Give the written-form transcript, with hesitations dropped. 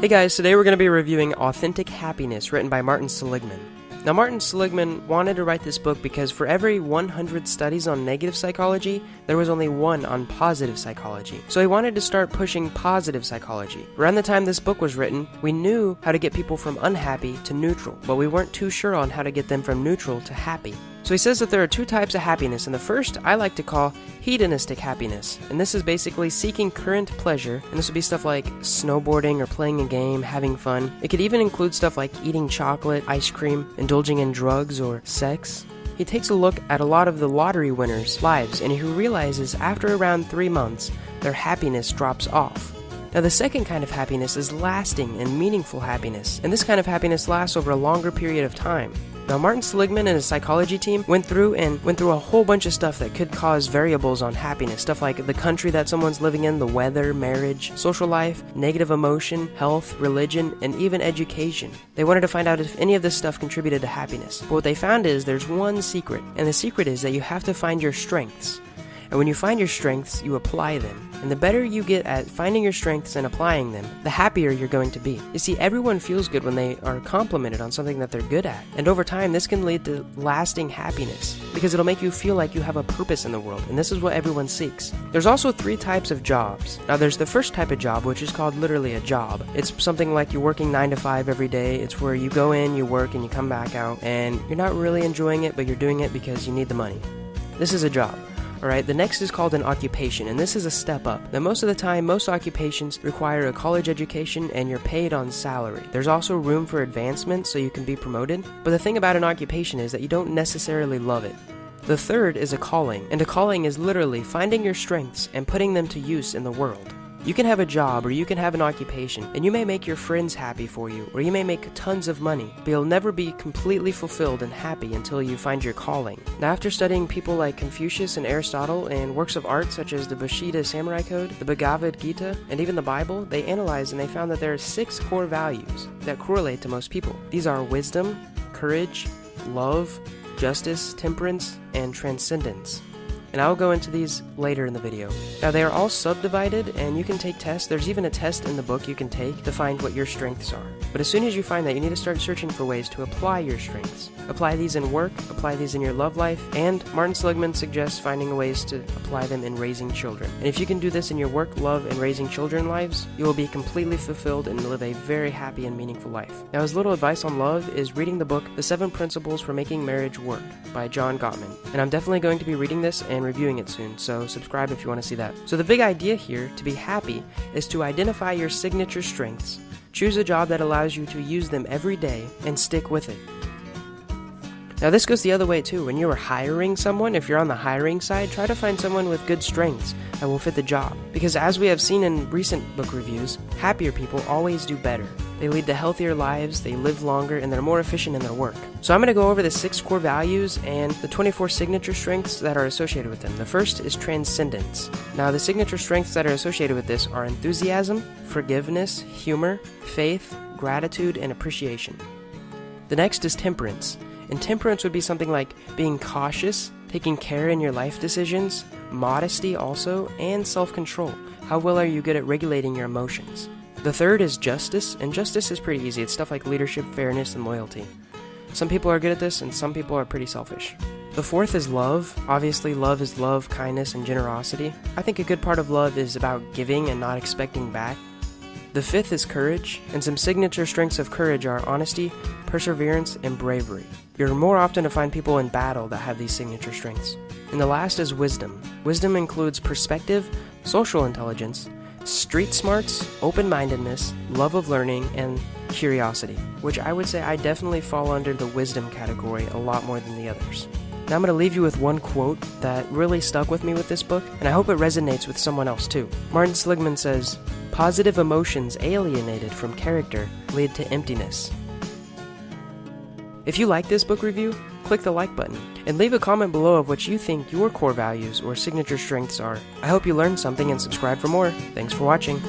Hey guys, today we're going to be reviewing Authentic Happiness, written by Martin Seligman. Now, Martin Seligman wanted to write this book because for every 100 studies on negative psychology, there was only one on positive psychology. So he wanted to start pushing positive psychology. Around the time this book was written, we knew how to get people from unhappy to neutral, but we weren't too sure on how to get them from neutral to happy. So he says that there are two types of happiness, and the first I like to call hedonistic happiness. And this is basically seeking current pleasure, and this would be stuff like snowboarding or playing a game, having fun. It could even include stuff like eating chocolate, ice cream, indulging in drugs or sex. He takes a look at a lot of the lottery winners' lives, and he realizes after around 3 months, their happiness drops off. Now, the second kind of happiness is lasting and meaningful happiness, and this kind of happiness lasts over a longer period of time. Now, Martin Seligman and his psychology team went through a whole bunch of stuff that could cause variables on happiness. Stuff like the country that someone's living in, the weather, marriage, social life, negative emotion, health, religion, and even education. They wanted to find out if any of this stuff contributed to happiness. But what they found is there's one secret, and the secret is that you have to find your strengths. And when you find your strengths, you apply them. And the better you get at finding your strengths and applying them, the happier you're going to be. You see, everyone feels good when they are complimented on something that they're good at. And over time, this can lead to lasting happiness, because it'll make you feel like you have a purpose in the world. And this is what everyone seeks. There's also 3 types of jobs. Now, there's the first type of job, which is called literally a job. It's something like you're working 9 to 5 every day. It's where you go in, you work, and you come back out. And you're not really enjoying it, but you're doing it because you need the money. This is a job. Alright, the next is called an occupation, and this is a step up. Now, most of the time, most occupations require a college education and you're paid on salary. There's also room for advancement so you can be promoted, but the thing about an occupation is that you don't necessarily love it. The third is a calling, and a calling is literally finding your strengths and putting them to use in the world. You can have a job or you can have an occupation, and you may make your friends happy for you, or you may make tons of money, but you'll never be completely fulfilled and happy until you find your calling. Now, after studying people like Confucius and Aristotle and works of art such as the Bushido Samurai Code, the Bhagavad Gita, and even the Bible, they analyzed and they found that there are 6 core values that correlate to most people. These are wisdom, courage, love, justice, temperance, and transcendence. And I'll go into these later in the video. Now, they are all subdivided, and you can take tests. There's even a test in the book you can take to find what your strengths are. But as soon as you find that, you need to start searching for ways to apply your strengths. Apply these in work, apply these in your love life, and Martin Seligman suggests finding ways to apply them in raising children. And if you can do this in your work, love, and raising children lives, you will be completely fulfilled and live a very happy and meaningful life. Now, his little advice on love is reading the book The 7 Principles for Making Marriage Work by John Gottman. And I'm definitely going to be reading this and reviewing it soon, so subscribe if you want to see that. So the big idea here, to be happy, is to identify your signature strengths, choose a job that allows you to use them every day, and stick with it. Now, this goes the other way too. When you are hiring someone, if you're on the hiring side, try to find someone with good strengths that will fit the job. Because as we have seen in recent book reviews, happier people always do better. They lead to healthier lives, they live longer, and they're more efficient in their work. So I'm going to go over the 6 core values and the 24 signature strengths that are associated with them. The first is transcendence. Now, the signature strengths that are associated with this are enthusiasm, forgiveness, humor, faith, gratitude, and appreciation. The next is temperance. And temperance would be something like being cautious, taking care in your life decisions, modesty also, and self-control. How well are you good at regulating your emotions? The third is justice, and justice is pretty easy. It's stuff like leadership, fairness, and loyalty. Some people are good at this, and some people are pretty selfish. The fourth is love. Obviously, love is love, kindness, and generosity. I think a good part of love is about giving and not expecting back. The fifth is courage, and some signature strengths of courage are honesty, perseverance, and bravery. You're more often to find people in battle that have these signature strengths. And the last is wisdom. Wisdom includes perspective, social intelligence, street smarts, open-mindedness, love of learning, and curiosity, which I would say I definitely fall under the wisdom category a lot more than the others. Now I'm going to leave you with one quote that really stuck with me with this book, and I hope it resonates with someone else too. Martin Seligman says, "Positive emotions alienated from character lead to emptiness." If you like this book review, click the like button, and leave a comment below of what you think your core values or signature strengths are. I hope you learned something and subscribe for more. Thanks for watching.